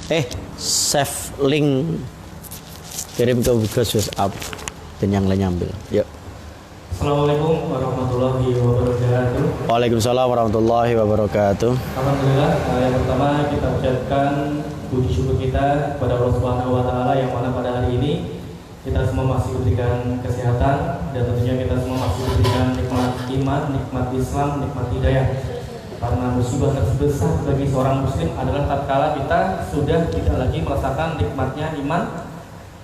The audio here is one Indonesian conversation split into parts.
Save link, kirim ke Gus WhatsApp dan yang lain ambil. Yuk. Assalamualaikum warahmatullahi wabarakatuh. Waalaikumsalam warahmatullahi wabarakatuh. Alhamdulillah, yang pertama kita ucapkan puji syukur kita kepada Allah Subhanahu wa taala yang mana pada hari ini kita semua masih diberikan kesehatan dan tentunya kita semua masih diberikan nikmat iman, nikmat Islam, nikmat hidayah. Karena musibah terbesar bagi seorang muslim adalah tatkala kita sudah tidak lagi merasakan nikmatnya iman,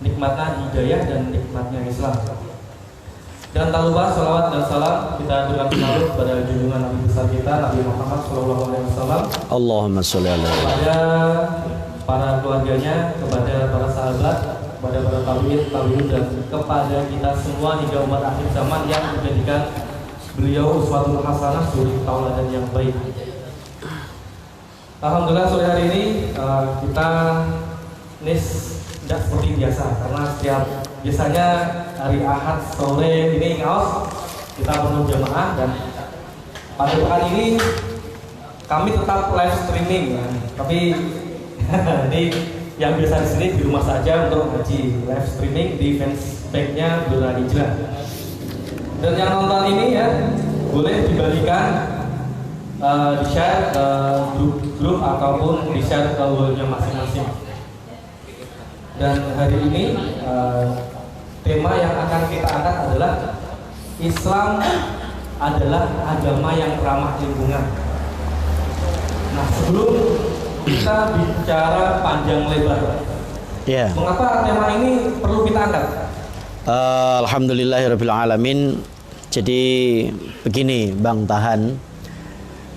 nikmatnya hidayah dan nikmatnya Islam. Dan tak lupa salawat dan salam kita berikan selalu kepada junjungan Nabi besar kita Nabi Muhammad SAW. Allahumma sholli ala kepada para keluarganya, kepada para sahabat, kepada para tabi'in dan kepada kita semua hingga umat akhir zaman yang menjadikan beliau uswatul hasanah, suri tauladan yang baik. Alhamdulillah sore hari ini kita tidak seperti biasa karena biasanya hari Ahad sore ini ngaos kita penuh jamaah dan pada pekan ini kami tetap live streaming ya. Tapi ini yang biasa di sini di rumah saja untuk ngaji live streaming di fanspage-nya Blora Hijrah. Dan yang nonton ini ya boleh dibagikan di share ke grup ataupun di share ke wall-nya masing-masing. Dan hari ini tema yang akan kita angkat adalah Islam adalah agama yang ramah lingkungan. Nah, sebelum kita bicara panjang lebar, mengapa tema ini perlu kita angkat? Alhamdulillahirabbil alamin. Jadi begini Bang Tahan.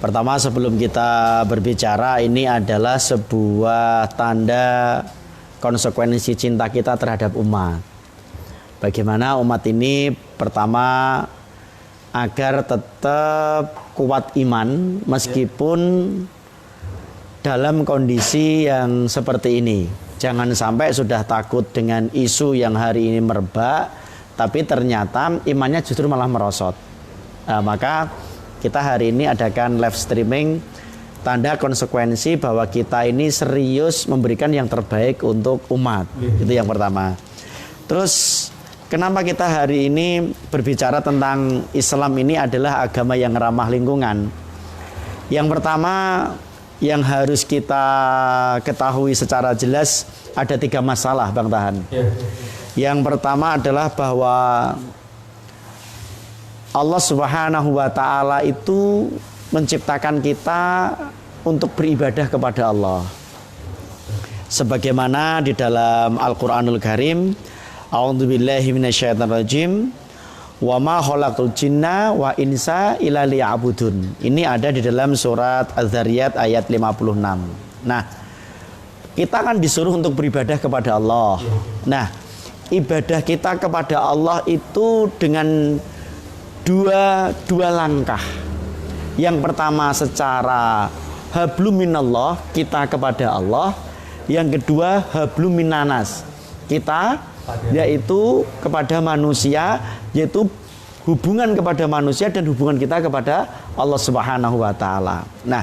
Pertama sebelum kita berbicara, ini adalah sebuah tanda konsekuensi cinta kita terhadap umat. Bagaimana umat ini pertama agar tetap kuat iman meskipun dalam kondisi yang seperti ini. Jangan sampai sudah takut dengan isu yang hari ini merebak tapi ternyata imannya justru malah merosot. Nah, maka kita hari ini adakan live streaming, tanda konsekuensi bahwa kita ini serius memberikan yang terbaik untuk umat. Itu yang pertama. Terus kenapa kita hari ini berbicara tentang Islam ini adalah agama yang ramah lingkungan? Yang pertama yang harus kita ketahui secara jelas ada 3 masalah Bang Tahan. Yang pertama adalah bahwa Allah Subhanahu wa taala itu menciptakan kita untuk beribadah kepada Allah. Sebagaimana di dalam Al-Qur'anul Karim, A'udzubillahi minasyaitonirrajim, wa ma khalaqtul jinna wa insa illa liya'budun. Ini ada di dalam surat Az-Zariyat ayat 56. Nah, kita kan disuruh untuk beribadah kepada Allah. Nah, ibadah kita kepada Allah itu dengan dua langkah. Yang pertama secara hablum minallah, kita kepada Allah. Yang kedua hablum minanas, kita yaitu kepada manusia, yaitu hubungan kepada manusia dan hubungan kita kepada Allah Subhanahu wa taala. Nah,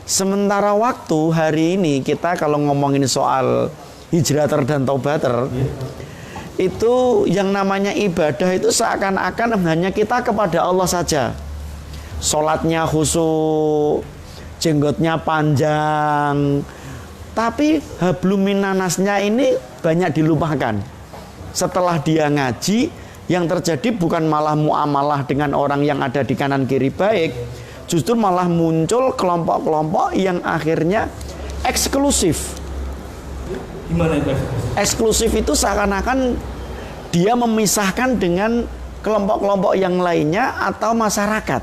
sementara waktu hari ini kita kalau ngomongin soal hijrater dan taubater, itu yang namanya ibadah itu seakan-akan hanya kita kepada Allah saja. Sholatnya khusyuk, jenggotnya panjang, tapi hablum minanasnya ini banyak dilupakan. Setelah dia ngaji, yang terjadi bukan malah muamalah dengan orang yang ada di kanan kiri baik, justru malah muncul kelompok-kelompok yang akhirnya eksklusif. Gimana itu eksklusif? Eksklusif itu seakan-akan dia memisahkan dengan kelompok-kelompok yang lainnya atau masyarakat.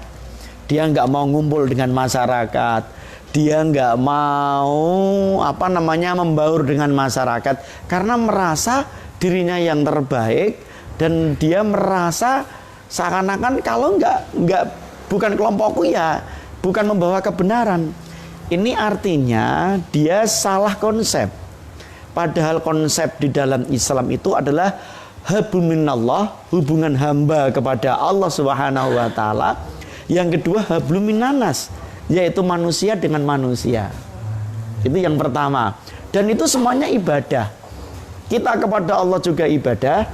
Dia nggak mau ngumpul dengan masyarakat, dia nggak mau membaur dengan masyarakat karena merasa dirinya yang terbaik dan dia merasa seakan-akan kalau bukan kelompokku ya bukan membawa kebenaran. Ini artinya dia salah konsep. Padahal konsep di dalam Islam itu adalah habluminallah, hubungan hamba kepada Allah Subhanahu wa taala. Yang kedua habluminanas, yaitu manusia dengan manusia. Itu yang pertama. Dan itu semuanya ibadah. Kita kepada Allah juga ibadah,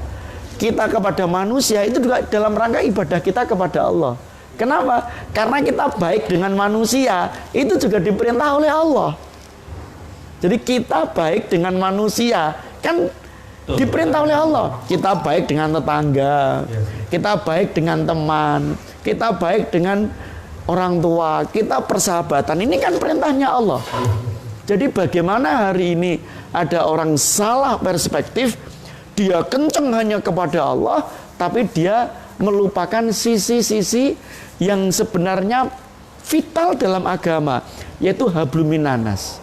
kita kepada manusia itu juga dalam rangka ibadah kita kepada Allah. Kenapa? Karena kita baik dengan manusia, itu juga diperintah oleh Allah. Jadi kita baik dengan manusia, kan diperintah oleh Allah. Kita baik dengan tetangga, kita baik dengan teman, kita baik dengan orang tua, kita persahabatan. Ini kan perintahnya Allah. Jadi bagaimana hari ini ada orang salah perspektif, dia kenceng hanya kepada Allah, tapi dia melupakan sisi-sisi yang sebenarnya vital dalam agama, yaitu hablum minanas.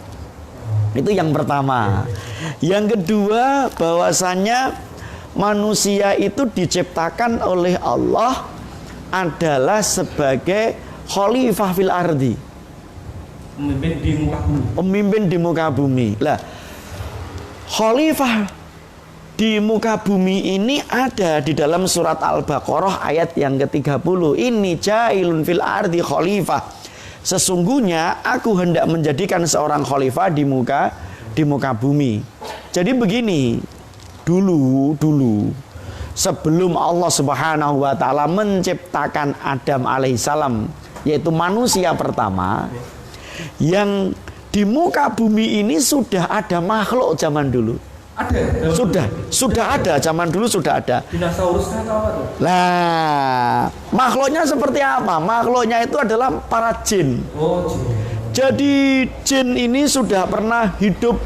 Itu yang pertama. Yang kedua, bahwasannya manusia itu diciptakan oleh Allah adalah sebagai khalifah fil ardi, Pemimpin di muka bumi. pemimpin di muka bumi. Lah, khalifah di muka bumi ini ada di dalam surat Al-Baqarah ayat yang ke-30. Ini jailun fil ardi khalifah. Sesungguhnya aku hendak menjadikan seorang khalifah di muka bumi. Jadi begini, dulu sebelum Allah Subhanahu wa taala menciptakan Adam alaihissalam, yaitu manusia pertama, yang di muka bumi ini sudah ada makhluk zaman dulu. Ada. Sudah ada, zaman dulu sudah ada. Dinosaurus atau apa tuh? Nah, makhluknya seperti apa? Makhluknya itu adalah para jin. Oh, jin. Jadi jin ini sudah pernah hidup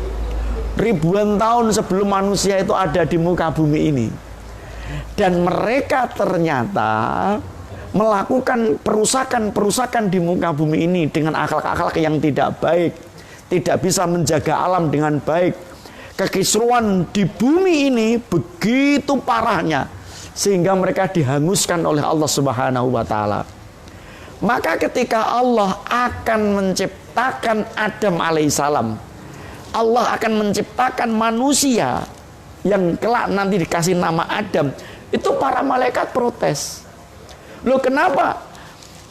ribuan tahun sebelum manusia itu ada di muka bumi ini. Dan mereka ternyata melakukan perusakan di muka bumi ini dengan akhlak-akhlak yang tidak baik, tidak bisa menjaga alam dengan baik. Kekisruan di bumi ini begitu parahnya sehingga mereka dihanguskan oleh Allah Subhanahu wa taala. Maka ketika Allah akan menciptakan Adam alaihissalam, Allah akan menciptakan manusia yang kelak nanti dikasih nama Adam, itu para malaikat protes. Loh, kenapa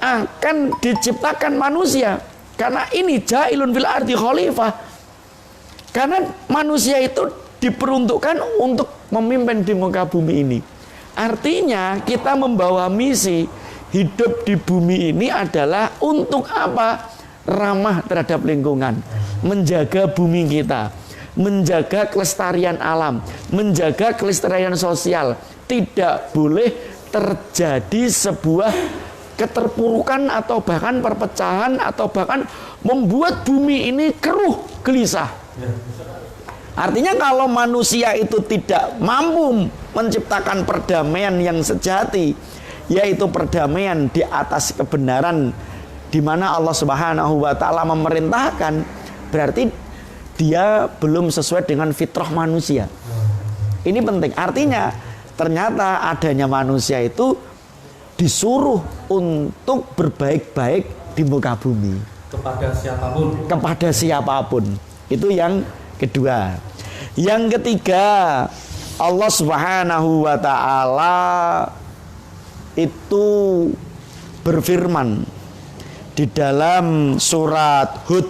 akan diciptakan manusia? Karena ini jailun fil ardi khalifah. Karena manusia itu diperuntukkan untuk memimpin di muka bumi ini. Artinya kita membawa misi hidup di bumi ini adalah untuk apa? Ramah terhadap lingkungan, menjaga bumi kita, menjaga kelestarian alam, menjaga kelestarian sosial. Tidak boleh terjadi sebuah keterpurukan atau bahkan perpecahan atau bahkan membuat bumi ini keruh gelisah. Artinya kalau manusia itu tidak mampu menciptakan perdamaian yang sejati, yaitu perdamaian di atas kebenaran, di mana Allah Subhanahu wa taala memerintahkan, berarti dia belum sesuai dengan fitrah manusia. Ini penting. Artinya ternyata adanya manusia itu disuruh untuk berbaik-baik di muka bumi kepada siapapun. Itu yang kedua. Yang ketiga, Allah Subhanahu wa taala itu berfirman di dalam surat Hud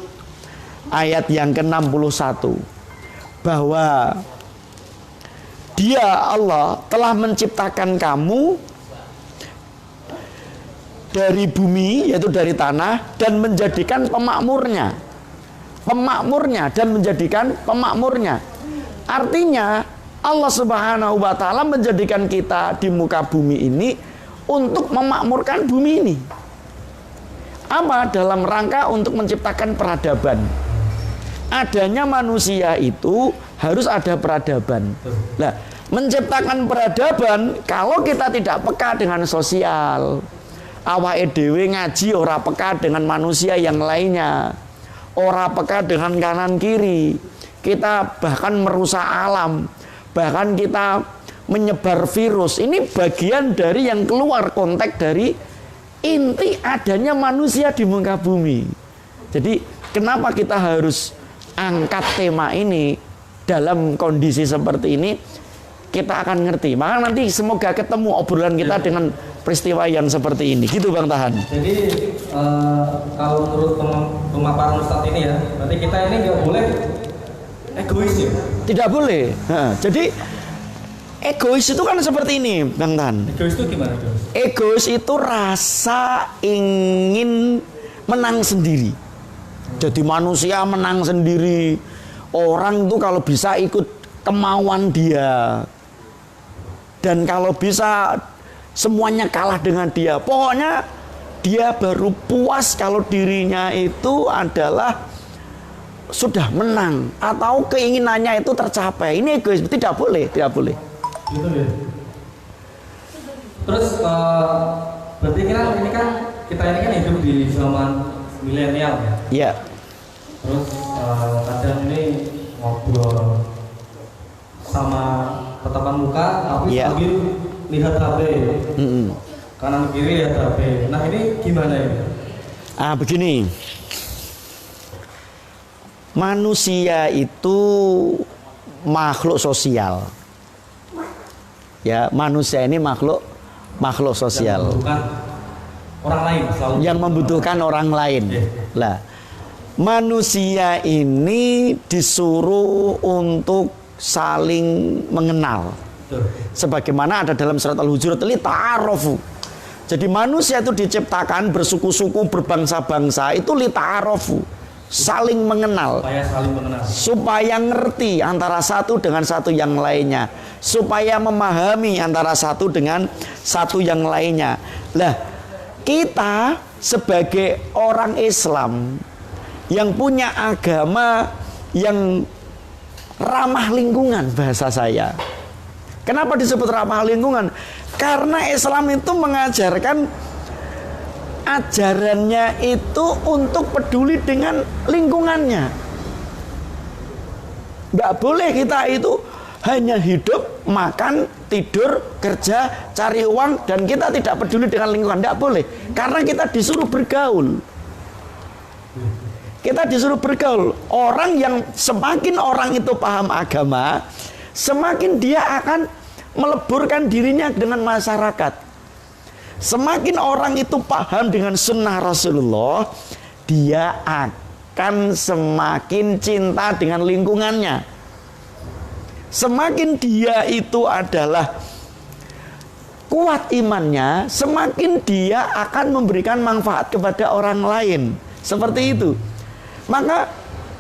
ayat yang ke-61 bahwa Dia Allah telah menciptakan kamu dari bumi, yaitu dari tanah, dan menjadikan pemakmurnya dan menjadikan pemakmurnya. Artinya Allah Subhanahu wa taala menjadikan kita di muka bumi ini untuk memakmurkan bumi ini. Apa? Dalam rangka untuk menciptakan peradaban. Adanya manusia itu harus ada peradaban. Nah, menciptakan peradaban kalau kita tidak peka dengan sosial, awake dhewe ngaji ora peka dengan manusia yang lainnya, ora peka dengan kanan kiri, kita bahkan merusak alam, bahkan kita menyebar virus. Ini bagian dari yang keluar konteks dari inti adanya manusia di muka bumi. Jadi kenapa kita harus angkat tema ini dalam kondisi seperti ini? Kita akan ngerti. Maka nanti semoga ketemu obrolan kita dengan peristiwa yang seperti ini. Gitu Bang Tahan. Jadi kalau menurut pemaparan Ustadz ini ya, berarti kita ini nggak boleh egois ya? Tidak boleh. Jadi egois itu kan seperti ini, Bang Tan. Egois itu gimana, Bos? Egois itu rasa ingin menang sendiri. Jadi manusia menang sendiri. Orang tuh kalau bisa ikut kemauan dia. Dan kalau bisa semuanya kalah dengan dia. Pokoknya dia baru puas kalau dirinya itu adalah sudah menang atau keinginannya itu tercapai. Ini egois, tidak boleh, tidak boleh. Gitu ya. Terus berarti ini kan kita ini kan hidup di zaman milenial ya. Iya. Terus kadang ini ngobrol sama tatapan muka tapi sambil lihat HP. Kanan kiri lihat HP. Nah ini gimana ya? Begini. Manusia itu makhluk sosial. Ya, manusia ini makhluk sosial. Yang membutuhkan orang lain. Lah, manusia ini disuruh untuk saling mengenal. Sebagaimana ada dalam surat Al-Hujurat, li ta'arofu. Jadi manusia itu diciptakan bersuku-suku, berbangsa-bangsa, itu li ta'arofu, saling mengenal. Supaya ngerti antara satu dengan satu yang lainnya, supaya memahami antara satu dengan satu yang lainnya. Lah, kita sebagai orang Islam yang punya agama yang ramah lingkungan, bahasa saya. Kenapa disebut ramah lingkungan? Karena Islam itu mengajarkan ajarannya itu untuk peduli dengan lingkungannya. Nggak boleh kita itu hanya hidup, makan, tidur, kerja, cari uang, dan kita tidak peduli dengan lingkungan. Nggak boleh, karena kita disuruh bergaul. Kita disuruh bergaul. Orang yang semakin orang itu paham agama, semakin dia akan meleburkan dirinya dengan masyarakat. Semakin orang itu paham dengan sunnah Rasulullah, dia akan semakin cinta dengan lingkungannya. Semakin dia itu adalah kuat imannya, semakin dia akan memberikan manfaat kepada orang lain. Seperti itu. Maka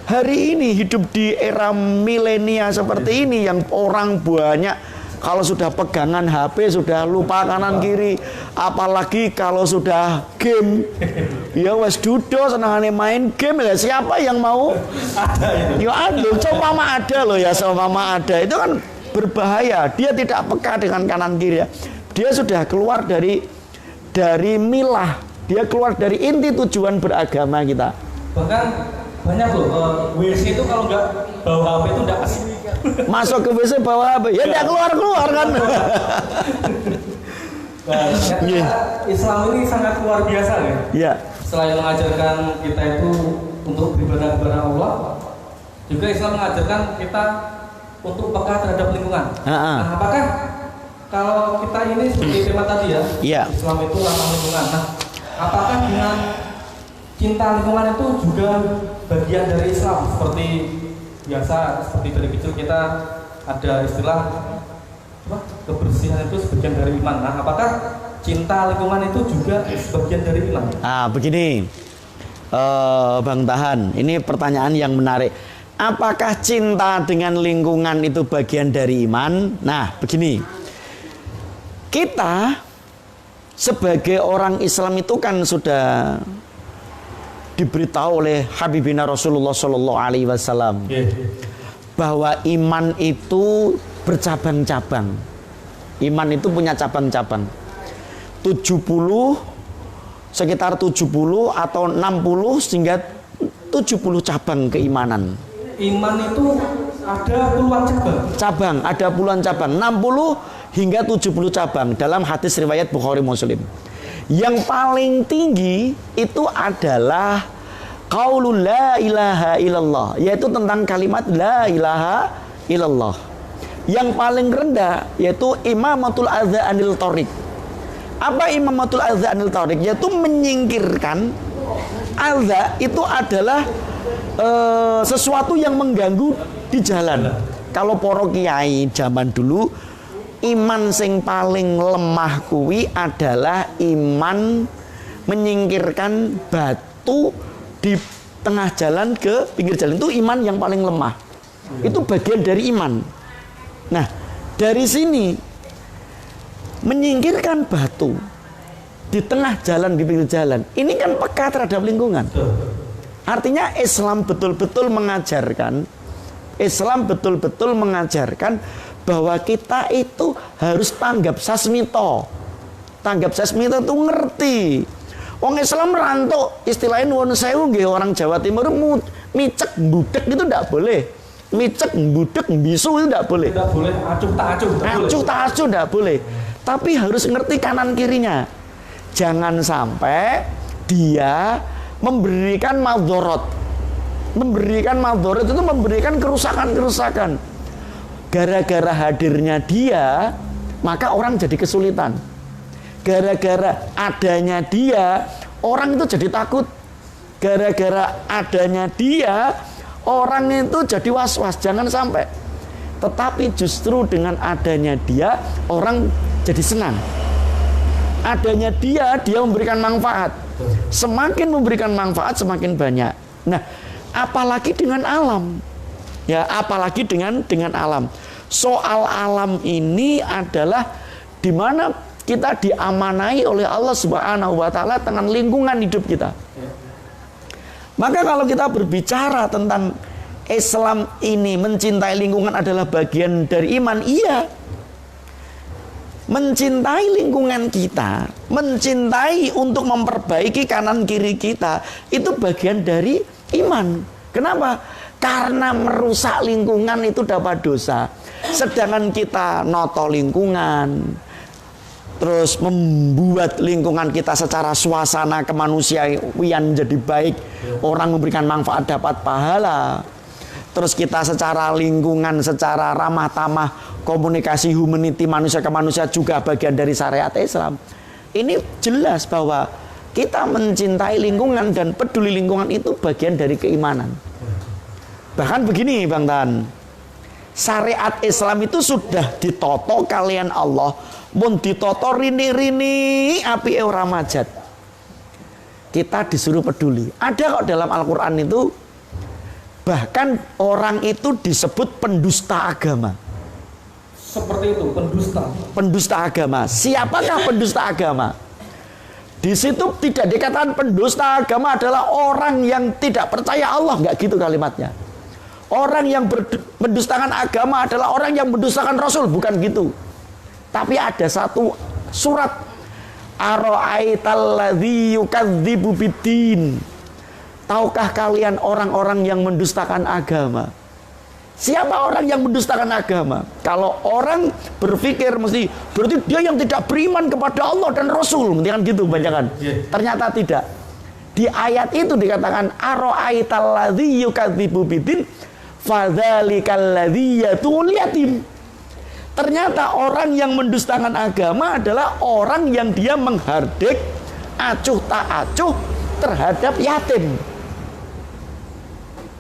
hari ini hidup di era milenial seperti ini, yang orang banyak kalau sudah pegangan HP sudah lupa kanan kiri, apalagi kalau sudah game, ya wes duduk senangane main game. Ya siapa yang mau? Ya ada, coba ada loh ya, sama ada itu kan berbahaya. Dia tidak peka dengan kanan kiri. Dia sudah keluar dari milah, dia keluar dari inti tujuan beragama kita. Bahkan banyak loh WC itu kalau nggak bawa HP itu nggak asik. Masuk ke WC bawa HP, ya nggak keluar kan. Islam ini sangat luar biasa ya. Iya. Selain mengajarkan kita itu untuk beribadah kepada Allah, juga Islam mengajarkan kita untuk peka terhadap lingkungan. Nah, apakah kalau kita ini seperti tema tadi ya, Islam itu ramah lingkungan. Nah, apakah dengan cinta lingkungan itu juga bagian dari Islam? Seperti biasa, seperti dari kecil kita ada istilah kebersihan itu sebagian dari iman. Nah, apakah cinta lingkungan itu juga sebagian dari iman? Begini, Bang Tahan, ini pertanyaan yang menarik. Apakah cinta dengan lingkungan itu bagian dari iman? Nah, begini, kita sebagai orang Islam itu kan sudah diberitahu oleh Habibina Rasulullah Shallallahu Alaihi Wasallam bahwa iman itu bercabang-cabang. Iman itu punya cabang-cabang. sekitar 70 atau 60 hingga 70 cabang keimanan. Iman itu ada puluhan cabang. Ada puluhan cabang. 60 hingga 70 cabang dalam hadis riwayat Bukhari Muslim. Yang paling tinggi itu adalah qaulul la ilaha illallah, yaitu tentang kalimat la ilaha illallah. Yang paling rendah yaitu imamatul adza anil thariq. Apa imamatul adza anil thariq? Yaitu menyingkirkan adza itu adalah sesuatu yang mengganggu di jalan. Kalau poro kiai zaman dulu, iman sing paling lemah kuwi adalah iman menyingkirkan batu di tengah jalan ke pinggir jalan. Itu iman yang paling lemah. Itu bagian dari iman. Nah, dari sini menyingkirkan batu di tengah jalan, di pinggir jalan, ini kan peka terhadap lingkungan. Artinya Islam betul-betul mengajarkan bahwa kita itu harus tanggap sasmito. Tanggap sasmito itu ngerti. Wong Islam rantau, istilahnya nuwun sewu nggih, orang Jawa Timur micek budek itu tidak boleh. Micek budek bisu itu tidak boleh. Tidak boleh acuh tak acuh. Acuh tak acuh tidak boleh. Tapi harus ngerti kanan kirinya. Jangan sampai dia memberikan madorot. Memberikan madorot itu memberikan kerusakan-kerusakan. Gara-gara hadirnya dia, maka orang jadi kesulitan. Gara-gara adanya dia, orang itu jadi takut. Gara-gara adanya dia, orang itu jadi was-was. Jangan sampai. Tetapi justru dengan adanya dia, orang jadi senang. Adanya dia memberikan manfaat. Semakin memberikan manfaat, semakin banyak. Nah, apalagi dengan alam. Ya, apalagi dengan alam. Soal alam ini adalah di mana kita diamanai oleh Allah Subhanahu wa taala dengan lingkungan hidup kita. Maka kalau kita berbicara tentang Islam ini mencintai lingkungan adalah bagian dari iman, iya. Mencintai lingkungan kita, mencintai untuk memperbaiki kanan kiri kita, itu bagian dari iman. Kenapa? Karena merusak lingkungan itu dapat dosa. Sedangkan kita noto lingkungan, terus membuat lingkungan kita secara suasana kemanusiaan jadi baik, orang memberikan manfaat dapat pahala. Terus kita secara lingkungan, secara ramah tamah, komunikasi humanity manusia ke manusia juga bagian dari syariat Islam. Ini jelas bahwa kita mencintai lingkungan dan peduli lingkungan itu bagian dari keimanan. Bahkan begini Bang Tan, syariat Islam itu sudah ditoto kalian Allah, mun ditoto rini-rini api ora majat. Kita disuruh peduli. Ada kok dalam Al-Quran itu, bahkan orang itu disebut pendusta agama. Seperti itu, pendusta. Pendusta agama. Siapakah pendusta agama? Di situ tidak dikatakan pendusta agama adalah orang yang tidak percaya Allah, enggak gitu kalimatnya. Orang yang mendustakan agama adalah orang yang mendustakan Rasul, bukan gitu. Tapi ada satu surat, Ara'aitalladzi yukadzibu biddin. Tahukah kalian orang-orang yang mendustakan agama? Siapa orang yang mendustakan agama? Kalau orang berpikir mesti berarti dia yang tidak beriman kepada Allah dan Rasul, kan gitu banyakan. Ternyata tidak. Di ayat itu dikatakan ara'aitalladzi yukadzibu biddin fadzalikal yatul yatim. Ternyata orang yang mendustakan agama adalah orang yang dia menghardik acuh tak acuh terhadap yatim.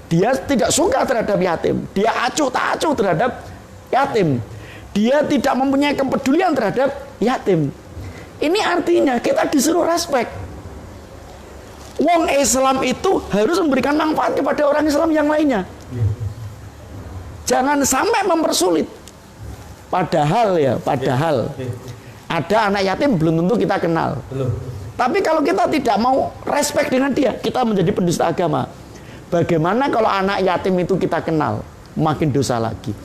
Dia tidak suka terhadap yatim. Dia acuh tak acuh terhadap yatim. Dia tidak mempunyai kepedulian terhadap yatim. Ini artinya kita disuruh respek. Wong Islam itu harus memberikan manfaat kepada orang Islam yang lainnya. Jangan sampai mempersulit. Padahal ada anak yatim belum tentu kita kenal. Tapi kalau kita tidak mau respek dengan dia, kita menjadi pendusta agama. Bagaimana kalau anak yatim itu kita kenal? Makin dosa lagi.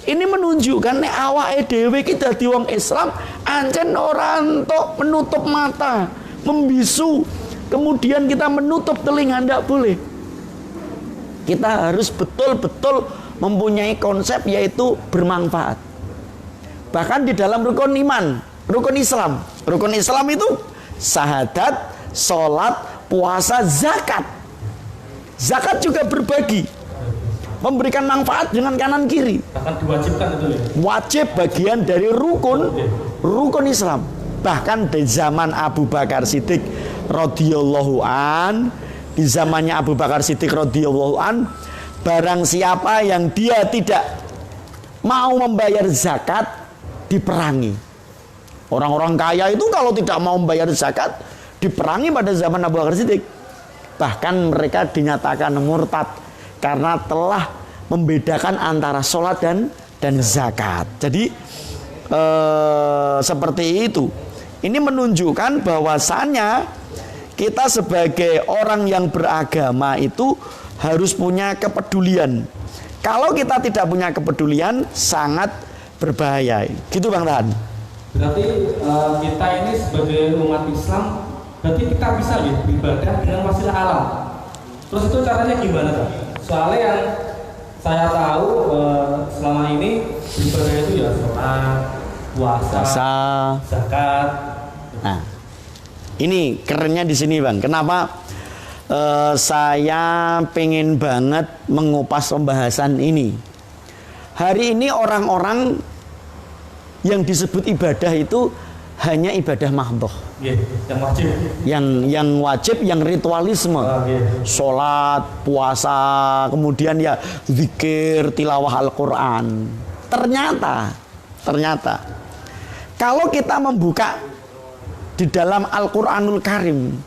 Ini menunjukkan nek awake dhewe kita di wong Islam ancen ora entuk menutup mata, membisu, kemudian kita menutup telinga, tidak boleh. Kita harus betul-betul mempunyai konsep yaitu bermanfaat. Bahkan di dalam rukun iman, rukun Islam. Rukun Islam itu syahadat, sholat, puasa, zakat. Zakat juga berbagi, memberikan manfaat dengan kanan kiri. Bahkan diwajibkan itu ya. Wajib bagian dari rukun Islam. Bahkan di zaman Abu Bakar Siddiq radhiyallahu an, di zamannya Abu Bakar Siddiq radhiyallahu an, barang siapa yang dia tidak mau membayar zakat, diperangi. Orang-orang kaya itu kalau tidak mau membayar zakat, diperangi pada zaman Abu Bakar Siddiq. Bahkan mereka dinyatakan murtad karena telah membedakan antara sholat dan zakat. Jadi seperti itu. Ini menunjukkan bahwasannya kita sebagai orang yang beragama itu harus punya kepedulian. Kalau kita tidak punya kepedulian, sangat berbahaya. Gitu Bang Tahan. Berarti kita ini sebagai umat Islam, berarti kita bisa ya beribadah dengan wasilah alam. Terus itu caranya gimana Kak? Soalnya yang saya tahu selama ini beribadah itu ya sholat, puasa, zakat. Nah, ini kerennya di sini Bang. Kenapa saya pengen banget mengupas pembahasan ini? Hari ini orang-orang yang disebut ibadah itu hanya ibadah mahdhah. Yang wajib. Yang wajib, yang ritualisme. Sholat, puasa, kemudian ya zikir, tilawah Al-Quran. Ternyata kalau kita membuka di dalam Al-Quranul Karim,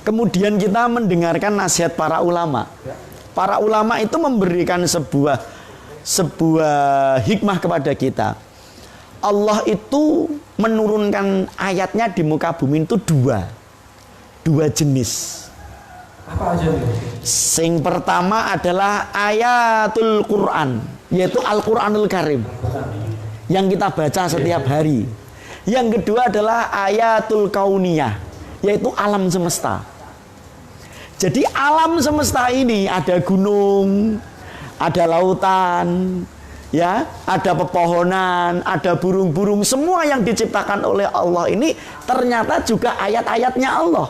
kemudian kita mendengarkan nasihat para ulama. Para ulama itu memberikan sebuah hikmah kepada kita. Allah itu menurunkan ayatnya di muka bumi itu dua jenis. Apa aja nih? Yang pertama adalah ayatul Quran, yaitu Al-Quranul Karim yang kita baca setiap hari. Yang kedua adalah ayatul kauniyah, yaitu alam semesta. Jadi alam semesta ini ada gunung, ada lautan, ya, ada pepohonan, ada burung-burung, semua yang diciptakan oleh Allah ini ternyata juga ayat-ayatnya Allah.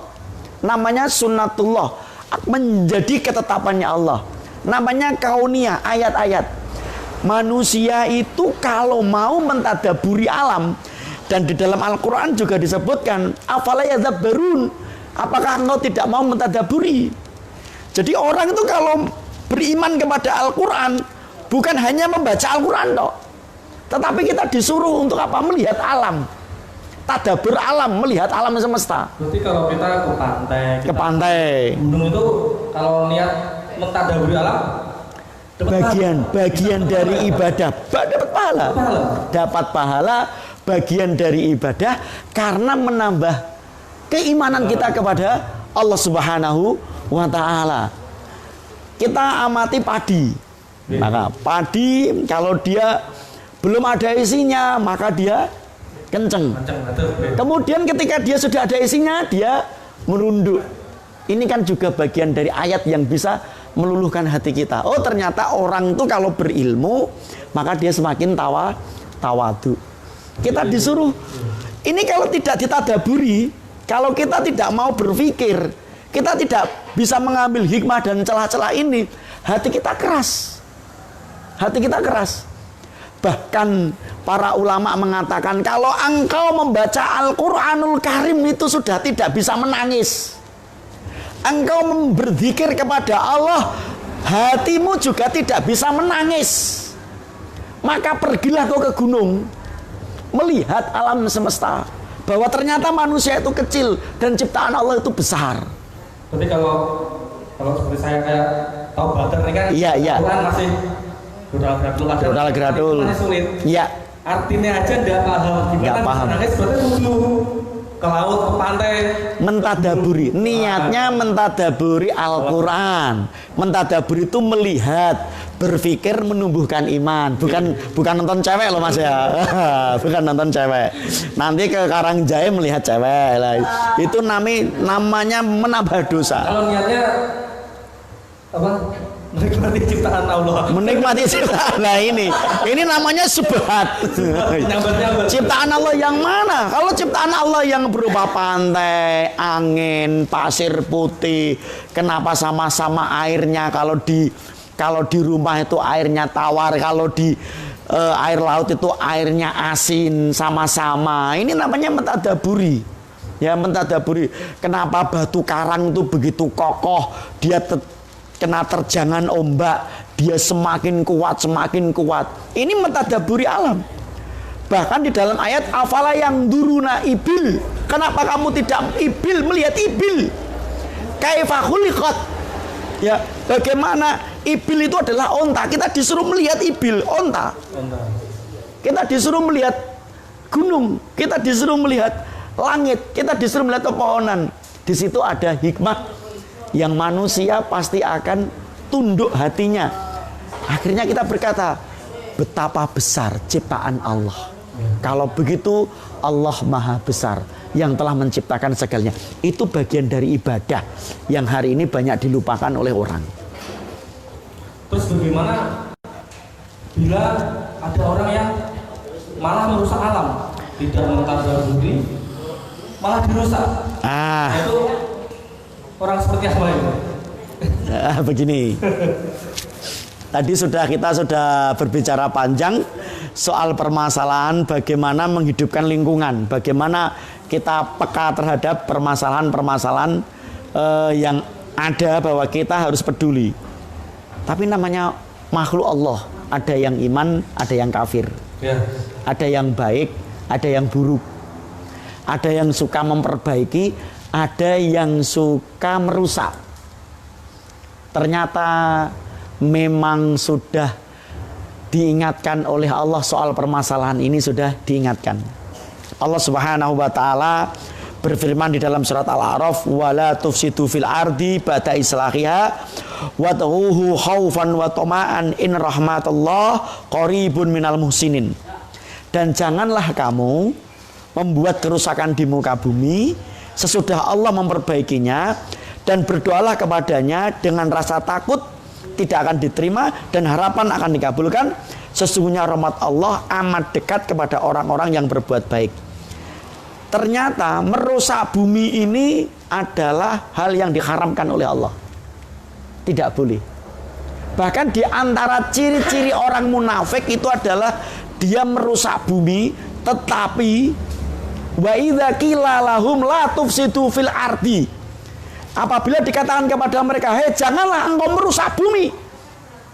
Namanya sunnatullah, menjadi ketetapannya Allah. Namanya kauniyah, ayat-ayat. Manusia itu kalau mau mentadaburi alam, dan di dalam Al-Quran juga disebutkan, afala yadzakkarun, apakah engkau tidak mau mentadaburi? Jadi orang itu kalau beriman kepada Al-Quran, bukan hanya membaca Al-Quran toh, tetapi kita disuruh untuk apa? Melihat alam, tadabur alam, melihat alam semesta. Berarti kalau kita ke pantai, gunung itu kalau niat mentadaburi alam, bagian dari ibadah, dapat pahala, bagian dari ibadah karena menambah keimanan kita kepada Allah Subhanahu wa Ta'ala. Kita amati padi. Maka padi kalau dia belum ada isinya, maka dia kenceng. Kemudian ketika dia sudah ada isinya, dia merunduk. Ini kan juga bagian dari ayat yang bisa meluluhkan hati kita. Oh, ternyata orang itu kalau berilmu, maka dia semakin tawadu. Kita disuruh. Ini kalau tidak ditadaburi, kalau kita tidak mau berpikir, kita tidak bisa mengambil hikmah dan celah-celah ini, hati kita keras. Hati kita keras. Bahkan para ulama mengatakan kalau engkau membaca Al-Quranul Karim itu sudah tidak bisa menangis. Engkau berzikir kepada Allah, hatimu juga tidak bisa menangis. Maka pergilah kau ke gunung, melihat alam semesta, bahwa ternyata manusia itu kecil dan ciptaan Allah itu besar. Berarti kalau seperti saya kayak tahu bater ini kan, Quran masih Dodal Gradul. Iya. Artinya aja enggak paham. Enggak paham. Nangis berarti dulu ke laut, ke pantai. Mentadaburi. Niatnya mentadaburi Al-Quran. Mentadaburi itu melihat, berpikir, menumbuhkan iman. Bukan nonton cewek loh Mas ya. Bukan nonton cewek. Nanti ke Karangjae melihat cewek lah. Itu namanya menambah dosa. Kalau niatnya apa? Menikmati ciptaan Allah. Menikmati ciptaan. Nah ini namanya subhat. Ciptaan Allah yang mana? Kalau ciptaan Allah yang berupa pantai, angin, pasir putih, kenapa sama-sama airnya? Kalau di rumah itu airnya tawar, kalau di air laut itu airnya asin, sama-sama. Ini namanya mentadaburi. Ya, mentadaburi. Kenapa batu karang itu begitu kokoh, dia kena terjangan ombak, dia semakin kuat, semakin kuat. Ini mentadaburi alam. Bahkan di dalam ayat afala yang duruna ibil. Kenapa kamu tidak ibil melihat ibil? Kaifa khuliqat. Ya, bagaimana ibil itu adalah onta. Kita disuruh melihat ibil, onta. Kita disuruh melihat gunung, kita disuruh melihat langit, kita disuruh melihat pepohonan. Di situ ada hikmah yang manusia pasti akan tunduk hatinya. Akhirnya kita berkata, betapa besar ciptaan Allah. Kalau begitu Allah Maha Besar yang telah menciptakan segalanya. Itu bagian dari ibadah yang hari ini banyak dilupakan oleh orang. Terus bagaimana bila ada orang yang malah merusak alam, tidak mentadaburi, malah dirusak? Itu orang seperti apa itu? Begini. Tadi kita sudah berbicara panjang soal permasalahan bagaimana menghidupkan lingkungan, bagaimana kita peka terhadap permasalahan-permasalahan yang ada, bahwa kita harus peduli. Tapi namanya makhluk Allah, ada yang iman, ada yang kafir, ada yang baik, ada yang buruk, ada yang suka memperbaiki, ada yang suka merusak. Ternyata memang sudah diingatkan oleh Allah soal permasalahan ini, sudah diingatkan. Allah Subhanahu wa taala berfirman di dalam surat Al-A'raf, wala tufsidu fil ardi ba'da islahiha wad'uhu khaufan wa tama'an in rahmatullah qaribun minal muhsinin. Dan janganlah kamu membuat kerusakan di muka bumi sesudah Allah memperbaikinya, dan berdoalah kepadanya dengan rasa takut tidak akan diterima dan harapan akan dikabulkan. Sesungguhnya rahmat Allah amat dekat kepada orang-orang yang berbuat baik. Ternyata merusak bumi ini adalah hal yang diharamkan oleh Allah. Tidak boleh. Bahkan di antara ciri-ciri orang munafik itu adalah dia merusak bumi, tetapi wa idza qila lahum la tufsidu fil ardi, apabila dikatakan kepada mereka, hei janganlah engkau merusak bumi,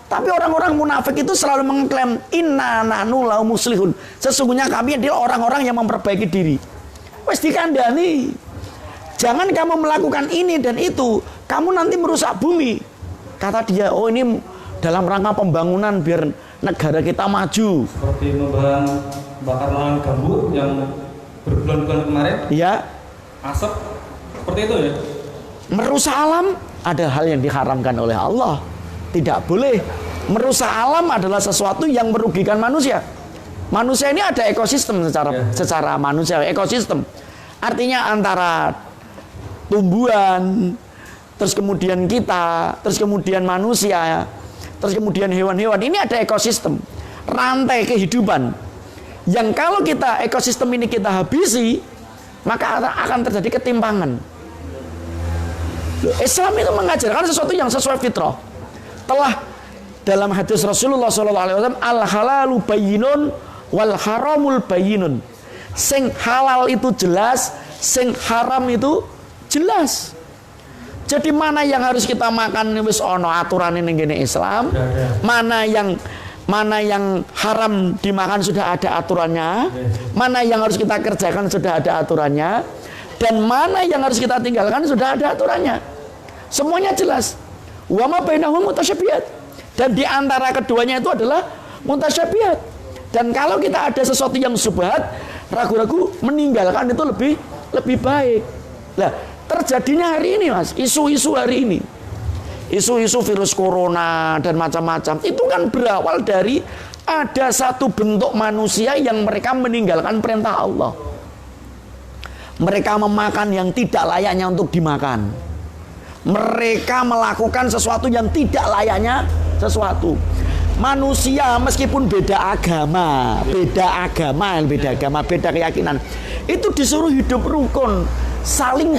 tapi orang-orang munafik itu selalu mengklaim inna nahnu lahu muslihun, sesungguhnya kami adalah orang-orang yang memperbaiki diri. Wes dikandani, jangan kamu melakukan ini dan itu, kamu nanti merusak bumi. Kata dia, oh ini dalam rangka pembangunan biar negara kita maju. Seperti membakar lahan gambut yang berbulan-bulan kemarin. Ya. Asap seperti itu ya. Merusak alam adalah hal yang diharamkan oleh Allah. Tidak boleh. Merusak alam adalah sesuatu yang merugikan manusia. Manusia ini ada ekosistem secara manusia, ekosistem. Artinya antara tumbuhan, terus kemudian kita, terus kemudian manusia, terus kemudian hewan-hewan. Ini ada ekosistem, rantai kehidupan. Yang kalau kita ekosistem ini kita habisi, maka akan terjadi ketimpangan. Islam itu mengajarkan sesuatu yang sesuai fitrah. Telah dalam hadis Rasulullah SAW, al halalu bayyinun wal haramul bayyinun. Sing halal itu jelas, sing haram itu jelas. Jadi mana yang harus kita makan wis ono aturan ning ngene Islam, mana yang haram dimakan sudah ada aturannya, mana yang harus kita kerjakan sudah ada aturannya, dan mana yang harus kita tinggalkan sudah ada aturannya. Semuanya jelas. Wa ma bainahum mutasyabihat. Dan di antara keduanya itu adalah mutasyabihat. Dan kalau kita ada sesuatu yang subhat, ragu-ragu meninggalkan itu lebih baik. Nah, terjadinya hari ini Mas, isu-isu hari ini, isu-isu virus corona dan macam-macam, itu kan berawal dari ada satu bentuk manusia yang mereka meninggalkan perintah Allah. Mereka memakan yang tidak layaknya untuk dimakan. Mereka melakukan sesuatu yang tidak layaknya sesuatu. Manusia meskipun beda agama, beda keyakinan, itu disuruh hidup rukun, saling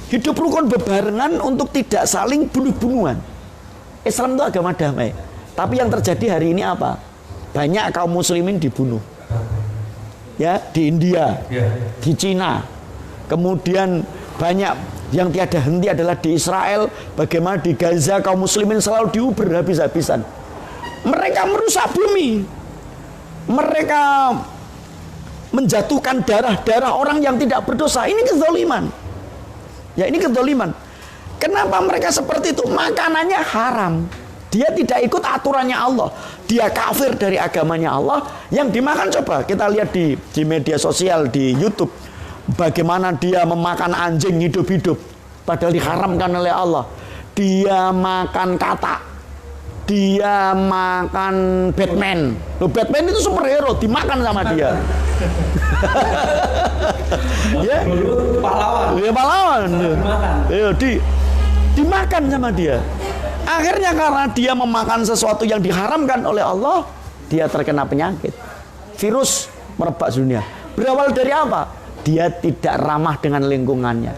hidup rukun bebarengan untuk tidak saling bunuh-bunuhan. Islam itu agama damai. Tapi yang terjadi hari ini apa? Banyak kaum muslimin dibunuh. Ya, di India, di Cina, kemudian Banyak yang tiada henti adalah di Israel, bagaimana di Gaza kaum muslimin selalu diuber habis-habisan. Mereka merusak bumi. Mereka menjatuhkan darah-darah orang yang tidak berdosa. Ini kezaliman. Ya, ini kezaliman. Kenapa mereka seperti itu? Makanannya haram. Dia tidak ikut aturannya Allah. Dia kafir dari agamanya Allah. Yang dimakan, coba kita lihat di media sosial, di YouTube, bagaimana dia memakan anjing hidup-hidup, padahal diharamkan oleh Allah. Dia makan katak, dia makan Batman. Loh, Batman itu superhero, dimakan sama dia. Ya, pahlawan. Ya, pahlawan. Ya, dimakan sama dia. Akhirnya karena dia memakan sesuatu yang diharamkan oleh Allah, dia terkena penyakit. Virus merebak dunia. Berawal dari apa? Dia tidak ramah dengan lingkungannya.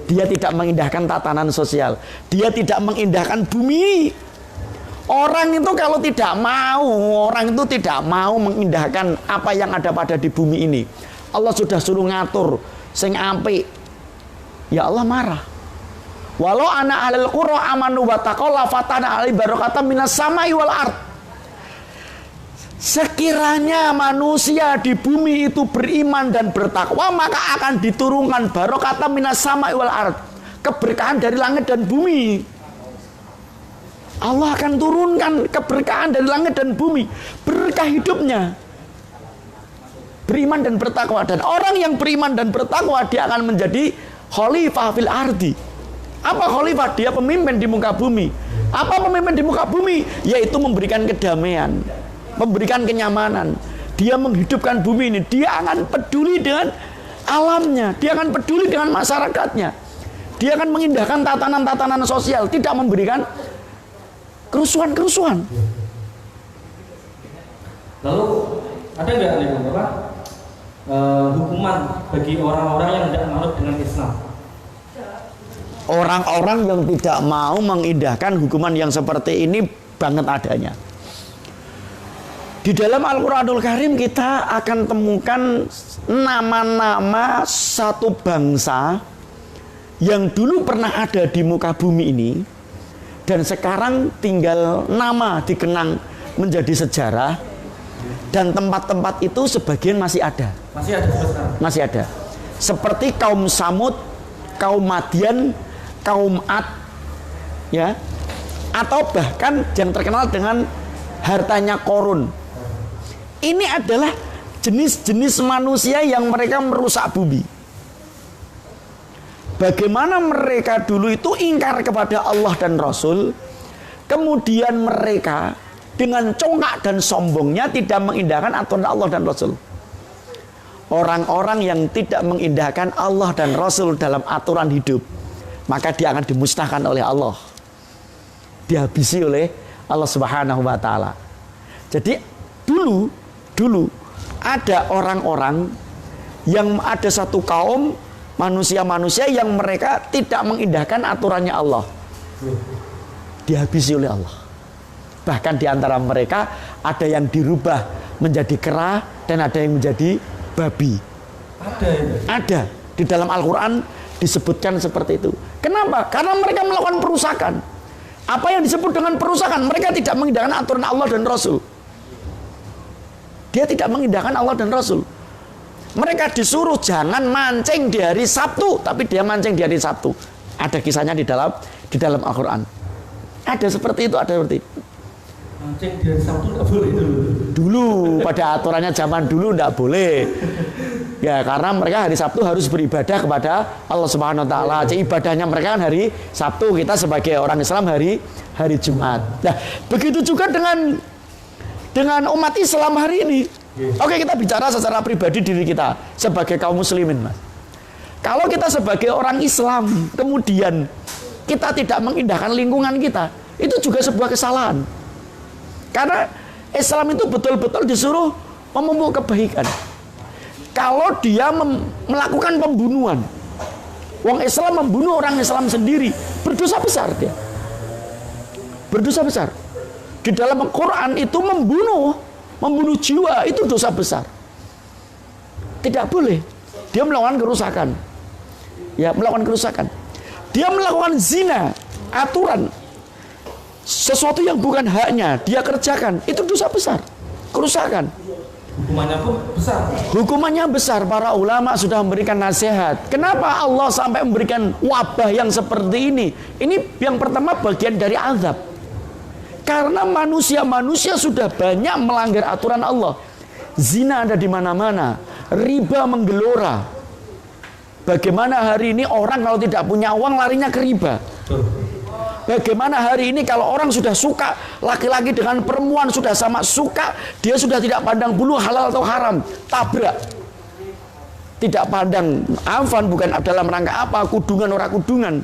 Dia tidak mengindahkan tatanan sosial. Dia tidak mengindahkan bumi. Orang itu kalau tidak mau, orang itu tidak mau mengindahkan apa yang ada pada di bumi ini. Allah sudah suruh ngatur sing apik. Ya Allah marah. Walau ana ahlul qura amanu wa taqaw la fatana alai barakatan minas samai wal ard. Sekiranya manusia di bumi itu beriman dan bertakwa, maka akan diturunkan barokatan minas samai wal ard, keberkahan dari langit dan bumi. Allah akan turunkan keberkahan dari langit dan bumi, berkah hidupnya. Beriman dan bertakwa, dan orang yang beriman dan bertakwa dia akan menjadi khalifah fil ardi. Apa khalifah? Dia pemimpin di muka bumi. Apa pemimpin di muka bumi? Yaitu memberikan kedamaian, memberikan kenyamanan. Dia menghidupkan bumi ini. Dia akan peduli dengan alamnya. Dia akan peduli dengan masyarakatnya. Dia akan mengindahkan tatanan-tatanan sosial, tidak memberikan kerusuhan-kerusuhan. Lalu ada nggak hukuman bagi orang-orang yang tidak manut dengan Islam? Orang-orang yang tidak mau mengindahkan hukuman yang seperti ini banget adanya. Di dalam Al-Quranul Karim kita akan temukan nama-nama satu bangsa yang dulu pernah ada di muka bumi ini, dan sekarang tinggal nama dikenang menjadi sejarah, dan tempat-tempat itu sebagian masih ada. Masih ada. Seperti kaum Samud, kaum Madian, kaum Ad, ya, atau bahkan yang terkenal dengan hartanya Korun. Ini adalah jenis-jenis manusia yang mereka merusak bumi. Bagaimana mereka dulu itu ingkar kepada Allah dan Rasul, kemudian mereka dengan congkak dan sombongnya tidak mengindahkan aturan Allah dan Rasul. Orang-orang yang tidak mengindahkan Allah dan Rasul dalam aturan hidup, maka dia akan dimusnahkan oleh Allah, dihabisi oleh Allah Subhanahu wa Ta'ala. Jadi dulu ada orang-orang yang ada satu kaum manusia-manusia yang mereka tidak mengindahkan aturannya Allah, dihabisi oleh Allah. Bahkan di antara mereka ada yang dirubah menjadi kera dan ada yang menjadi babi. Ada di dalam Al-Quran disebutkan seperti itu. Kenapa? Karena mereka melakukan perusakan. Apa yang disebut dengan perusakan? Mereka tidak mengindahkan aturan Allah dan Rasul. Dia tidak mengindahkan Allah dan Rasul. Mereka disuruh jangan mancing di hari Sabtu, tapi dia mancing di hari Sabtu. Ada kisahnya di dalam Al-Quran. Ada seperti itu, ada seperti itu. Mancing di hari Sabtu tidak boleh dulu. Pada aturannya zaman dulu tidak boleh. Ya, karena mereka hari Sabtu harus beribadah kepada Allah Subhanahu wa Ta'ala. Jadi ibadahnya mereka kan hari Sabtu, kita sebagai orang Islam hari Jumat. Nah, begitu juga dengan umat Islam hari ini. Oke, kita bicara secara pribadi diri kita sebagai kaum muslimin, Mas. Kalau kita sebagai orang Islam kemudian kita tidak mengindahkan lingkungan kita, itu juga sebuah kesalahan. Karena Islam itu betul-betul disuruh memupuk kebaikan. Kalau dia melakukan pembunuhan, wong Islam membunuh orang Islam sendiri, berdosa besar dia. Berdosa besar. Di dalam Al-Quran itu membunuh jiwa itu dosa besar. Tidak boleh. Dia melakukan kerusakan. Ya, melakukan kerusakan. Dia melakukan zina, aturan. Sesuatu yang bukan haknya dia kerjakan, itu dosa besar. Kerusakan. Hukumannya pun besar. Hukumannya besar. Para ulama sudah memberikan nasihat. Kenapa Allah sampai memberikan wabah yang seperti ini? Ini yang pertama bagian dari azab. Karena manusia sudah banyak melanggar aturan Allah. Zina ada di mana-mana, riba menggelora. Bagaimana hari ini orang kalau tidak punya uang larinya ke riba? Bagaimana hari ini kalau orang sudah suka, laki-laki dengan perempuan sudah sama suka, dia sudah tidak pandang bulu halal atau haram, tabrak. Tidak pandang afan, bukan dalam rangka apa, kudungan orang kudungan,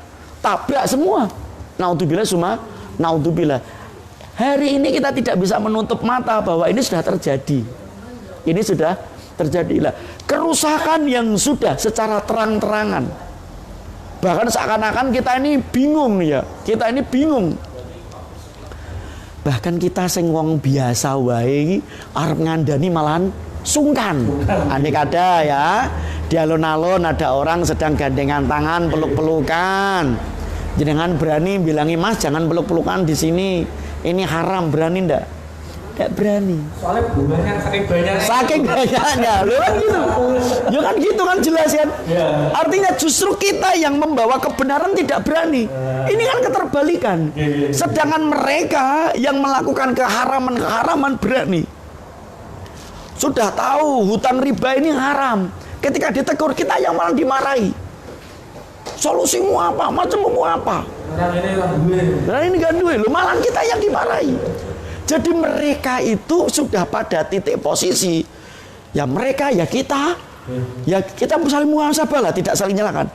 tabrak semua. Naudzubillah summa naudzubillah. Hari ini kita tidak bisa menutup mata bahwa ini sudah terjadi. Ini sudah terjadi. Kerusakan yang sudah secara terang-terangan. Bahkan seakan-akan kita ini bingung ya. Kita ini bingung. Bahkan kita sing wong biasa wae arep ngandani malahan sungkan. Andai ada ya, di alun-alun ada orang sedang gandengan tangan, peluk-pelukan. Jenengan berani bilangi, "Mas, jangan peluk-pelukan di sini. Ini haram." Berani ndak? Ndak berani. Soalnya bunganya saking banyaknya. Loh kan gitu. Ya kan gitu kan jelas kan? Ya. Artinya justru kita yang membawa kebenaran tidak berani. Ini kan keterbalikan. Sedangkan mereka yang melakukan keharaman berani. Sudah tahu hutang riba ini haram. Ketika ditegur kita yang malah dimarahi. Solusimu apa? Macammu apa? Nah ini kan duit. Lu malah kita yang dimarahi. Jadi mereka itu sudah pada titik posisi. Ya mereka, ya kita. Ya kita saling muhasabah lah, tidak saling nyalakan.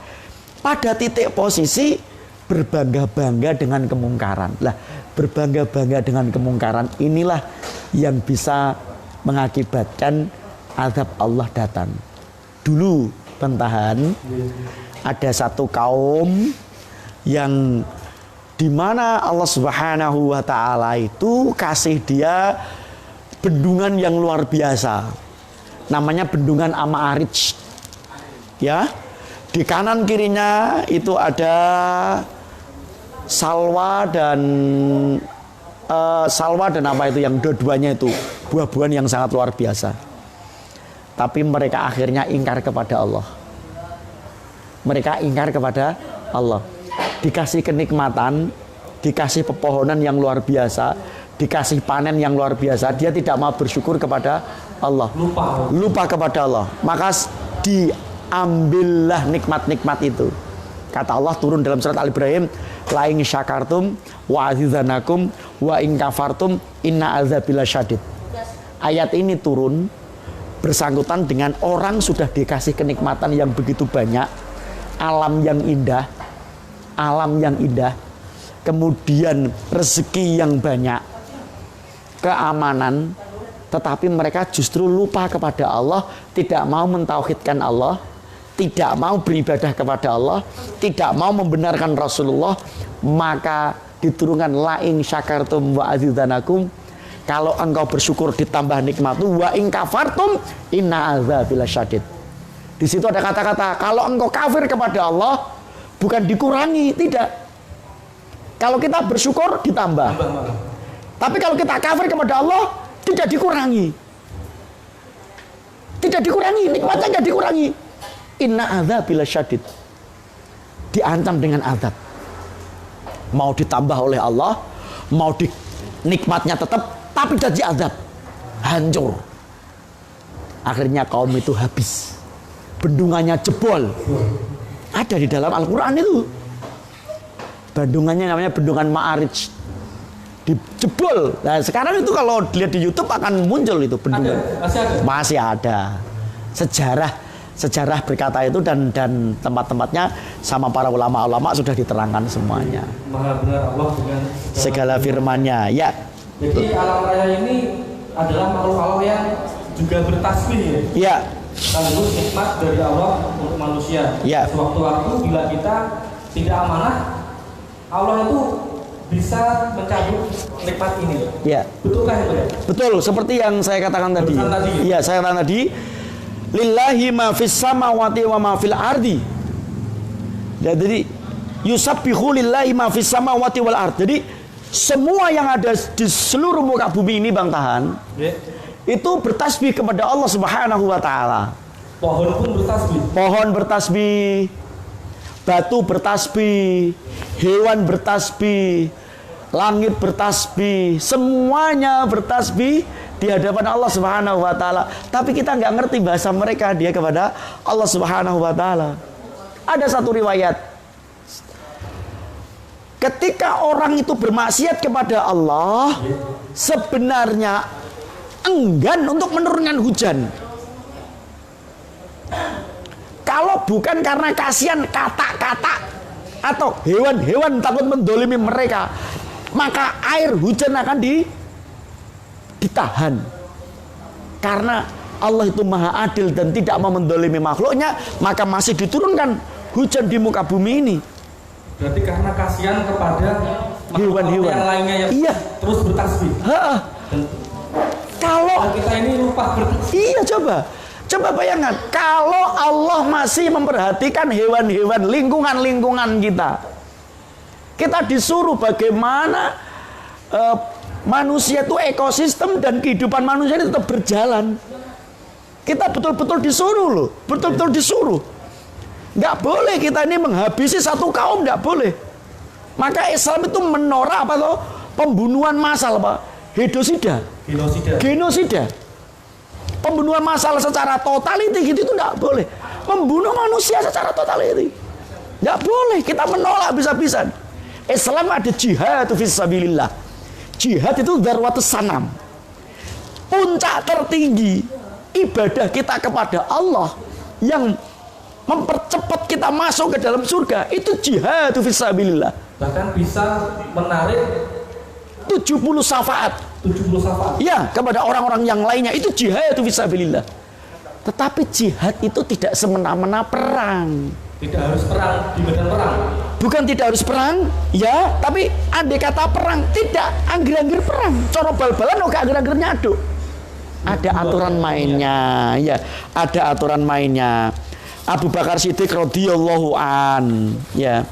Pada titik posisi berbangga-bangga dengan kemungkaran. Lah, berbangga-bangga dengan kemungkaran inilah yang bisa mengakibatkan azab Allah datang. Dulu Bentahan ada satu kaum yang di mana Allah Subhanahu wa taala itu kasih dia bendungan yang luar biasa. Namanya bendungan Ama-Arij. Ya. Di kanan kirinya itu ada salwa dan apa itu yang dua-duanya itu buah-buahan yang sangat luar biasa. Tapi mereka akhirnya ingkar kepada Allah. Mereka ingkar kepada Allah. Dikasih kenikmatan, dikasih pepohonan yang luar biasa, dikasih panen yang luar biasa, dia tidak mau bersyukur kepada Allah. Lupa kepada Allah. Maka diambillah nikmat-nikmat itu. Kata Allah turun dalam surat Al-Ibrahim, la in syakartum wa azizanakum wa in kafartum inna azabil syadid. Ayat ini turun bersangkutan dengan orang sudah dikasih kenikmatan yang begitu banyak, alam yang indah, kemudian rezeki yang banyak, keamanan, tetapi mereka justru lupa kepada Allah, tidak mau mentauhidkan Allah, tidak mau beribadah kepada Allah, tidak mau membenarkan Rasulullah. Maka diturunkan la in syakartum wa azizanakum, kalau engkau bersyukur ditambah nikmatmu, wa in kafartum inna azabil syadid. Di situ ada kata-kata kalau engkau kafir kepada Allah bukan dikurangi, tidak. Kalau kita bersyukur ditambah. Tapi kalau kita kafir kepada Allah tidak dikurangi. Tidak dikurangi, nikmatnya tidak dikurangi. Inna azabil syadid. Diancam dengan azab. Mau ditambah oleh Allah, mau nikmatnya tetap, tapi jadi azab. Hancur. Akhirnya kaum itu habis. Bendungannya jebol. Ada di dalam Al-Quran itu. Bendungannya namanya bendungan Ma'arij. Dijebol. Nah sekarang itu kalau dilihat di YouTube akan muncul itu bendungan. Masih ada. Sejarah berkata itu dan tempat-tempatnya sama para ulama-ulama sudah diterangkan semuanya. Maha benar Allah dengan segala firman-Nya. Ya. Jadi alam raya ini adalah makhluk Allah yang juga bertasbih. Ya. Sekaligus nikmat dari Allah untuk manusia. Ya. Sewaktu-waktu bila kita tidak amanah, Allah itu bisa mencabut nikmat ini. Ya. Betulkah itu ya? Betul, seperti yang saya katakan tadi. Iya, saya katakan tadi, lillahi ma fis samawati wa ma fil ardi. Ya, jadi yusabbihu lillahi ma fis samawati wal ard. Jadi semua yang ada di seluruh muka bumi ini Bang Tahan, itu bertasbih kepada Allah Subhanahu wa taala. Pohon pun bertasbih. Pohon bertasbih, batu bertasbih, hewan bertasbih, langit bertasbih, semuanya bertasbih di hadapan Allah Subhanahu wa taala. Tapi kita nggak ngerti bahasa mereka dia kepada Allah Subhanahu wa taala. Ada satu riwayat, ketika orang itu bermaksiat kepada Allah, sebenarnya enggan untuk menurunkan hujan. Kalau bukan karena kasihan kata-kata atau hewan-hewan takut mendolimi mereka, maka air hujan akan ditahan. Karena Allah itu maha adil dan tidak mau mendolimi makhluknya, maka masih diturunkan hujan di muka bumi ini. Berarti karena kasihan kepada hewan-hewan yang lainnya yang terus bertasbih. Kalau kita ini lupa bertasbih. Iya, Coba bayangkan, kalau Allah masih memperhatikan hewan-hewan, lingkungan-lingkungan kita. Kita disuruh bagaimana manusia itu ekosistem dan kehidupan manusia ini tetap berjalan. Kita betul-betul disuruh loh, betul-betul disuruh. Nggak boleh kita ini menghabisi satu kaum, nggak boleh. Maka Islam itu menolak apa tuh? Pembunuhan massal, Pak. Genosida. Pembunuhan massal secara totaliti gitu itu nggak boleh. Membunuh manusia secara totaliti nggak boleh. Kita menolak bisa-bisan. Islam ada jihad fisabilillah. Jihad itu darwatus sanam. Puncak tertinggi ibadah kita kepada Allah yang mempercepat kita masuk ke dalam surga itu jihad fisabilillah. Bahkan bisa menarik 70 syafaat. Ya, kepada orang-orang yang lainnya itu jihad fisabilillah. Tetapi jihad itu tidak semena-mena perang. Tidak harus perang di medan perang. Bukan tidak harus perang, ya, tapi andai kata perang tidak angger-angger perang. Cara bal-balan oke angger-angger nyaduk. Ada aturan mainnya, ya, ada aturan mainnya. Abu Bakar Siddiq radhiyallahu an, ya.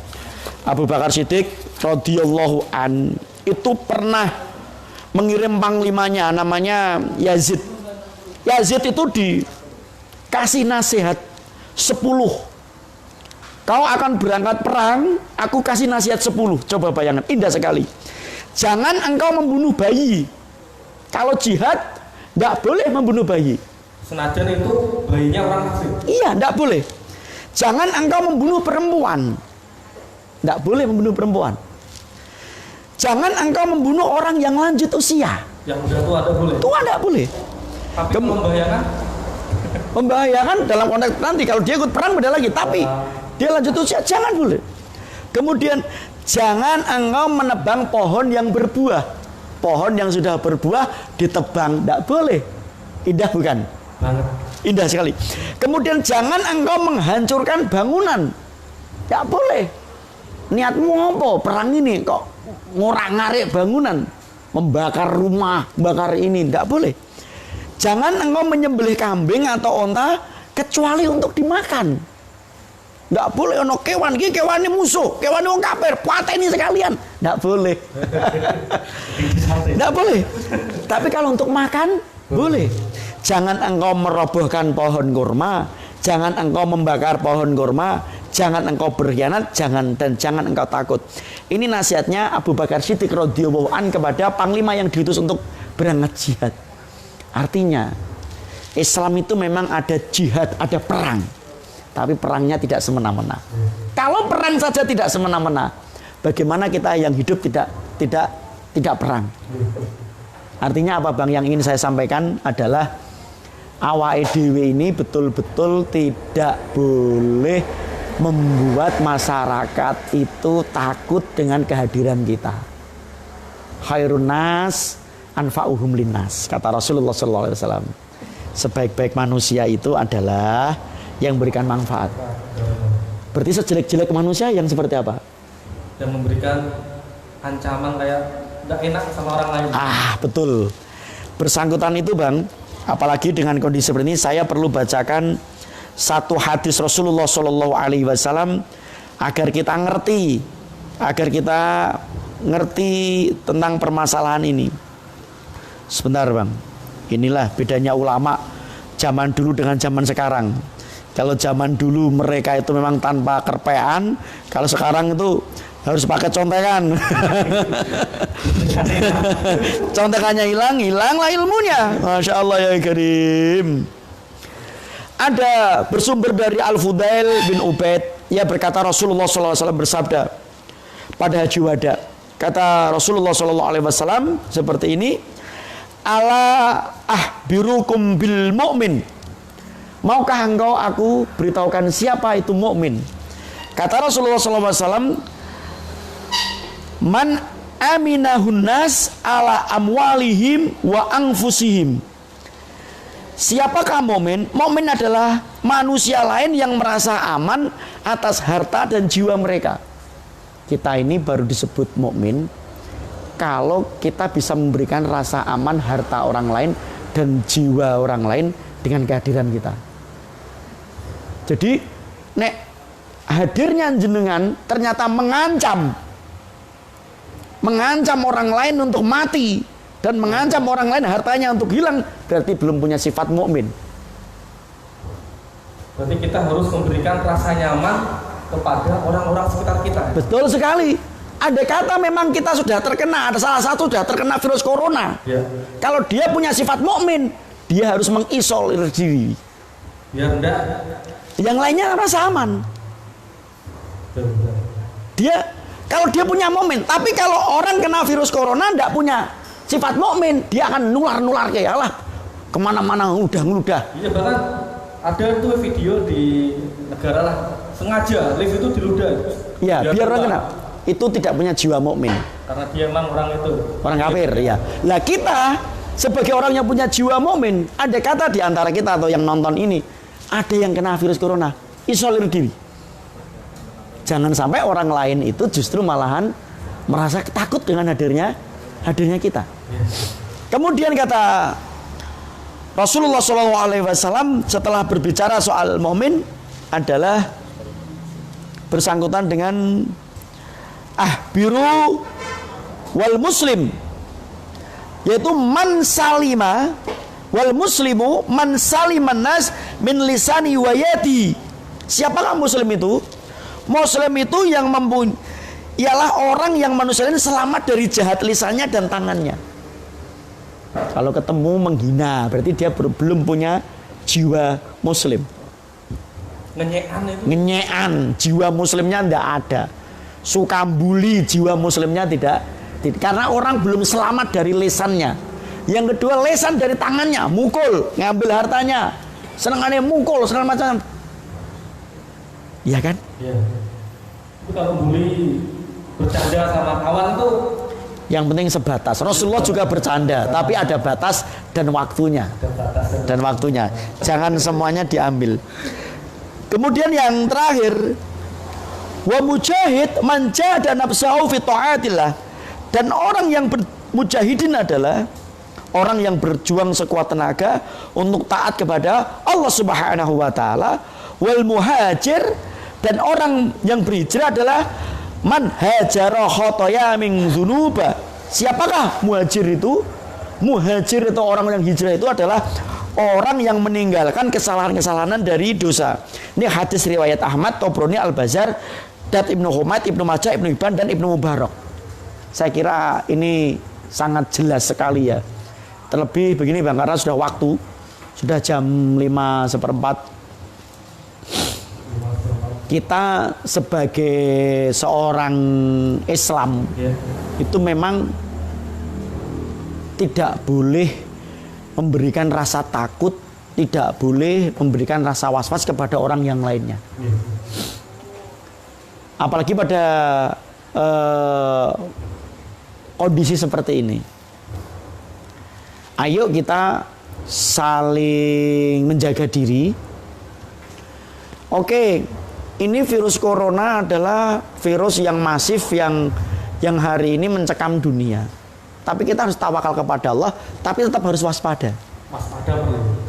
Abu Bakar Siddiq radhiyallahu an itu pernah mengirim panglimanya namanya Yazid. Yazid itu dikasih nasihat 10. Kau akan berangkat perang, aku kasih nasihat 10. Coba bayangkan, indah sekali. Jangan engkau membunuh bayi. Kalau jihad, tidak boleh membunuh bayi. Senajan itu bayinya orang kafir. Iya, tidak boleh. Jangan engkau membunuh perempuan. Tidak boleh membunuh perempuan. Jangan engkau membunuh orang yang lanjut usia. Yang udah tua ada boleh. Tua tidak boleh. Tapi membahayakan. Membahayakan dalam konteks nanti kalau dia ikut perang beda lagi. Tapi dia lanjut usia jangan boleh. Kemudian jangan engkau menebang pohon yang berbuah. Pohon yang sudah berbuah ditebang tidak boleh. Indah bukan? Banget. Indah sekali. Kemudian jangan engkau menghancurkan bangunan. Tidak boleh. Niatmu apa? Perang ini kok ngorak-ngarik bangunan, membakar rumah, bakar ini, tidak boleh. Jangan engkau menyembelih kambing atau onta kecuali untuk dimakan. Tidak boleh ono kewan iki kewane musuh, kewane wong kafir, pateni sekalian. Tidak boleh. Tidak boleh. Tapi kalau untuk makan boleh. Jangan engkau merobohkan pohon kurma, jangan engkau membakar pohon kurma, jangan engkau berkhianat, jangan engkau takut. Ini nasihatnya Abu Bakar Siddiq radhiyallahu an kepada panglima yang diutus untuk berangkat jihad. Artinya Islam itu memang ada jihad, ada perang. Tapi perangnya tidak semena-mena. Kalau perang saja tidak semena-mena, bagaimana kita yang hidup tidak perang? Artinya apa Bang? Yang ingin saya sampaikan adalah awake dhewe ini betul-betul tidak boleh membuat masyarakat itu takut dengan kehadiran kita. Khairun nas anfa'uhum linnas, kata Rasulullah SAW. Sebaik-baik manusia itu adalah yang memberikan manfaat. Berarti sejelek-jelek manusia yang seperti apa? Yang memberikan ancaman kayak tidak enak sama orang lain. Betul. Bersangkutan itu Bang, apalagi dengan kondisi seperti ini, saya perlu bacakan satu hadis Rasulullah SAW agar kita ngerti tentang permasalahan ini. Sebentar Bang, inilah bedanya ulama zaman dulu dengan zaman sekarang. Kalau zaman dulu mereka itu memang tanpa kerpean, kalau sekarang itu harus pakai contekan. Contekannya hilanglah ilmunya. Masya Allah ya Karim. Ada bersumber dari Al-Fudail bin Ubaid, ia berkata Rasulullah SAW bersabda pada Haji Wada. Kata Rasulullah SAW seperti ini, ala ahbirukum bil mu'min. Maukah engkau aku beritahukan siapa itu mukmin? Kata Rasulullah SAW, man aminahun nas ala amwalihim wa anfusihim. Siapakah mukmin? Mukmin adalah manusia lain yang merasa aman atas harta dan jiwa mereka. Kita ini baru disebut mukmin kalau kita bisa memberikan rasa aman harta orang lain dan jiwa orang lain dengan kehadiran kita. Jadi, nek hadirnya jenengan ternyata mengancam orang lain untuk mati dan mengancam orang lain hartanya untuk hilang, berarti belum punya sifat mukmin. Berarti kita harus memberikan rasa nyaman kepada orang-orang sekitar kita. Betul sekali. Ada kata memang kita sudah terkena, ada salah satu sudah terkena virus corona. Ya. Kalau dia punya sifat mukmin, dia harus mengisolir diri. Biar enggak. Yang lainnya merasa aman. Kalau dia punya mukmin, tapi kalau orang kena virus corona tidak punya sifat mukmin, dia akan nular kayak Allah kemana-mana udah. Iya, bahkan ada tuh video di negara lah, sengaja lift itu diludah. Iya, biar orang kena. Itu tidak punya jiwa mukmin. Karena dia emang orang kafir, ya. Lah kita sebagai orang yang punya jiwa mukmin, ada kata di antara kita atau yang nonton ini, ada yang kena virus corona, isolir diri. Jangan sampai orang lain itu justru malahan merasa takut dengan hadirnya kita. Kemudian kata Rasulullah SAW setelah berbicara soal mukmin adalah bersangkutan dengan biru wal muslim, yaitu man salima wal muslimu man saliman nas min lisani wa yadi. Siapakah muslim itu? Muslim itu yang ialah orang yang manusia ini selamat dari jahat lisannya dan tangannya. Kalau ketemu menghina, berarti dia belum punya jiwa muslim. Ngenyean, jiwa muslimnya tidak ada. Suka bully, jiwa muslimnya tidak. Karena orang belum selamat dari lisannya. Yang kedua, lisan dari tangannya, mukul, ngambil hartanya, senengannya mukul, segala macam. Iya kan? Iya. Itu kalau bully bercanda sama kawan itu yang penting sebatas. Rasulullah juga bercanda, tapi ada batas dan waktunya. Jangan semuanya diambil. Kemudian yang terakhir, wa mujahid man jahada nafsahu fi taatillah. Dan orang yang mujahidin adalah orang yang berjuang sekuat tenaga untuk taat kepada Allah Subhanahu wa taala. Wal muhajir, dan orang yang berhijrah adalah man hajara khotoya min dzunuba. Siapakah muhajir itu? Muhajir itu orang yang hijrah itu adalah orang yang meninggalkan kesalahan-kesalahan dari dosa. Ini hadis riwayat Ahmad, Tobroni, Al-Bazar, dan Ibnu Humaid, Ibnu Majah, Ibnu Hibban, dan Ibnu Mubarak. Saya kira ini sangat jelas sekali ya. Terlebih begini Bang, karena sudah waktu, sudah jam 5:15. Kita sebagai seorang Islam itu memang tidak boleh memberikan rasa takut, tidak boleh memberikan rasa was-was kepada orang yang lainnya. Apalagi pada kondisi seperti ini. Ayo kita saling menjaga diri. Oke, ini virus corona adalah virus yang masif yang hari ini mencekam dunia. Tapi kita harus tawakal kepada Allah, tapi tetap harus waspada.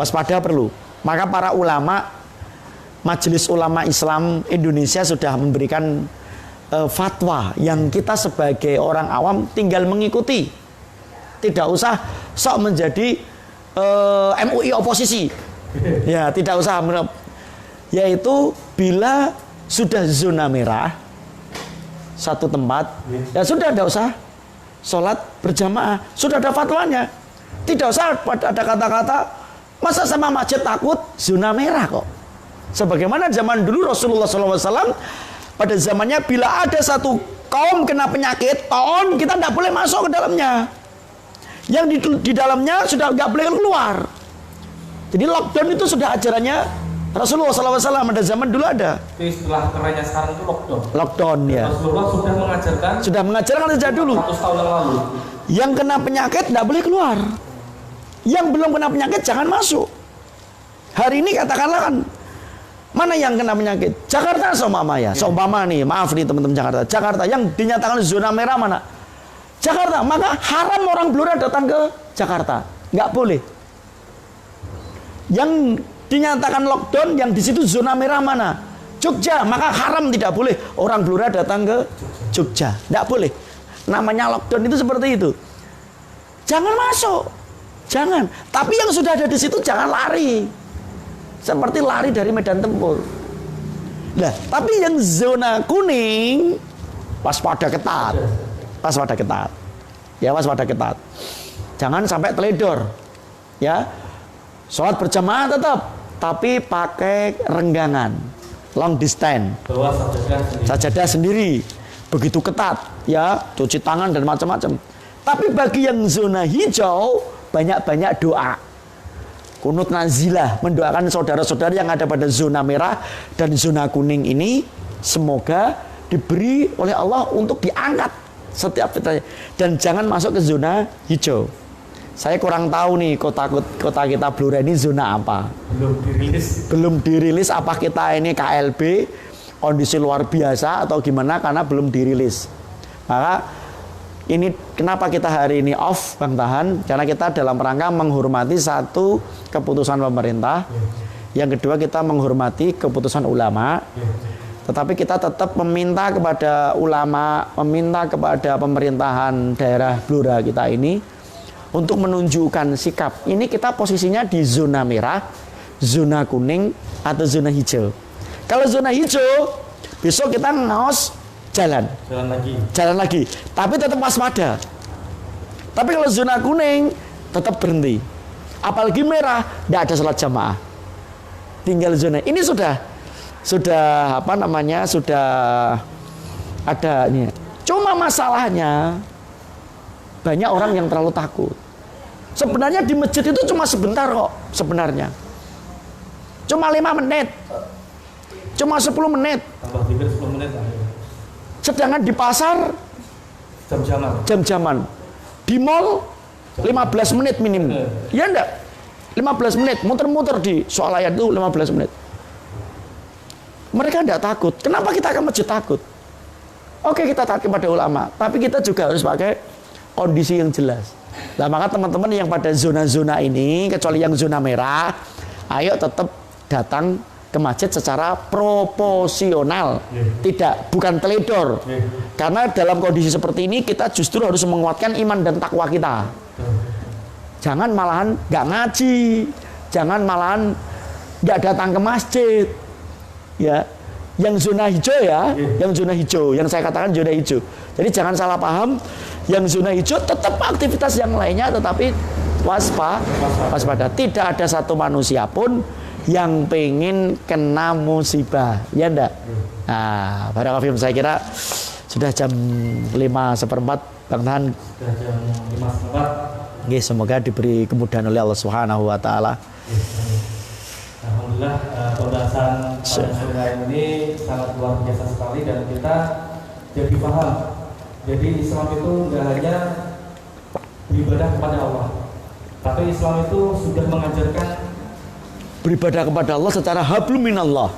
Waspada perlu. Maka para ulama Majelis Ulama Islam Indonesia sudah memberikan fatwa yang kita sebagai orang awam tinggal mengikuti. Tidak usah sok menjadi MUI oposisi. Ya, tidak usah. Yaitu bila sudah zona merah satu tempat, ya sudah, tidak usah sholat berjamaah. Sudah ada fatwanya. Tidak usah ada kata-kata masa sama masjid takut, zona merah kok. Sebagaimana zaman dulu Rasulullah SAW pada zamannya bila ada satu kaum kena penyakit taun, kita tidak boleh masuk ke dalamnya. Yang di dalamnya sudah nggak boleh keluar. Jadi lockdown itu sudah ajarannya Rasulullah SAW pada zaman dulu ada. Istilah kerennya sekarang itu lockdown. Lockdown ya. Rasulullah sudah mengajarkan sejak dulu. 100 tahun yang lalu. Yang kena penyakit tidak boleh keluar. Yang belum kena penyakit jangan masuk. Hari ini katakanlah kan, mana yang kena penyakit? Jakarta seumpama ya. Seumpama nih, maaf nih teman-teman Jakarta. Jakarta yang dinyatakan zona merah mana? Jakarta. Maka haram orang Blora datang ke Jakarta. Nggak boleh. Yang dinyatakan lockdown yang di situ zona merah mana? Jogja. Maka haram, tidak boleh orang Blora datang ke Jogja. Nggak boleh. Namanya lockdown itu seperti itu. Jangan masuk. Jangan. Tapi yang sudah ada di situ jangan lari. Seperti lari dari medan tempur. Nah, tapi yang zona kuning waspada ketat. Waspada ketat. Ya, waspada ketat. Jangan sampai teledor. Ya. Sholat berjamaah tetap, tapi pakai renggangan. Long distance. Bawa sajadah sendiri. Begitu ketat, ya, cuci tangan dan macam-macam. Tapi bagi yang zona hijau, banyak-banyak doa. Kunut nazilah, mendoakan saudara-saudara yang ada pada zona merah dan zona kuning ini, semoga diberi oleh Allah untuk diangkat setiap fitrahnya. Dan jangan masuk ke zona hijau. Saya kurang tahu nih kota kita Blora ini zona apa. Belum dirilis apa kita ini KLB, kondisi luar biasa atau gimana, karena belum dirilis. Maka ini kenapa kita hari ini off, Bang Tahan? Karena kita dalam rangka menghormati satu keputusan pemerintah. Yang kedua, kita menghormati keputusan ulama. Tetapi kita tetap meminta kepada ulama, meminta kepada pemerintahan daerah Blora kita ini untuk menunjukkan sikap. Ini kita posisinya di zona merah, zona kuning, atau zona hijau. Kalau zona hijau, besok kita ngaos jalan lagi. Tapi tetap waspada. Tapi kalau zona kuning, tetap berhenti. Apalagi merah, tidak ada salat jamaah. Tinggal zona. Ini sudah apa namanya, sudah ada ini. Cuma masalahnya banyak orang yang terlalu takut. Sebenarnya di masjid itu cuma sebentar kok, sebenarnya. Cuma 5 menit. Cuma 10 menit. Tambah dikit 10 menit. Sedangkan di pasar jam-jaman. Di mall 15 menit minimum. Ya enggak? 15 menit muter-muter di swalayan itu 15 menit. Mereka enggak takut. Kenapa kita ke masjid takut? Oke, kita takut pada ulama, tapi kita juga harus pakai kondisi yang jelas. Nah, maka teman-teman yang pada zona-zona ini, kecuali yang zona merah, ayo tetap datang ke masjid secara proporsional. Bukan teledor. Karena dalam kondisi seperti ini kita justru harus menguatkan iman dan takwa kita. Jangan malahan nggak ngaji, jangan malahan nggak datang ke masjid. Ya, yang zona hijau ya, yang zona hijau, yang saya katakan zona hijau. Jadi jangan salah paham. Yang zona hijau tetap aktivitas yang lainnya, tetapi waspada. Tidak ada satu manusia pun yang pengen kena musibah, ya enggak? Nah, barakallahu saya kira sudah jam 5:15, Bang Tahan. Sudah jam 5:15. Oke, semoga diberi kemudahan oleh Allah Subhanahu wa taala. Alhamdulillah, pembahasan pada ini sangat luar biasa sekali dan kita jadi paham. Jadi Islam itu nggak hanya beribadah kepada Allah, tapi Islam itu sudah mengajarkan beribadah kepada Allah secara hablum minallah.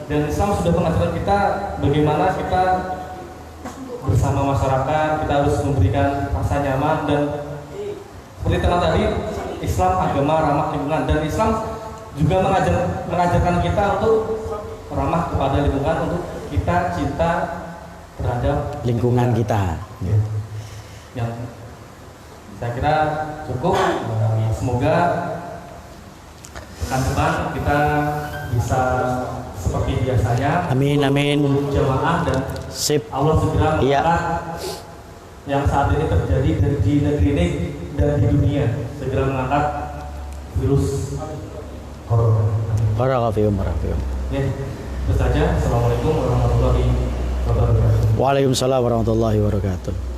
Dan Islam sudah mengajarkan kita bagaimana kita bersama masyarakat, kita harus memberikan rasa nyaman. Dan seperti teman tadi, Islam agama ramah lingkungan, dan Islam juga mengajarkan kita untuk ramah kepada lingkungan, untuk kita cinta terhadap lingkungan kita. Yang saya kira cukup. Semoga pekan depan kita bisa seperti biasanya. Amin amin. Jamaah dan Sip. Allah segera Iya. mengangkat yang saat ini terjadi di negeri ini dan di dunia, segera mengangkat virus corona. Barakallahu. Ya, itu saja. Assalamualaikum warahmatullahi wabarakatuh. Waalaikumsalam warahmatullahi wabarakatuh.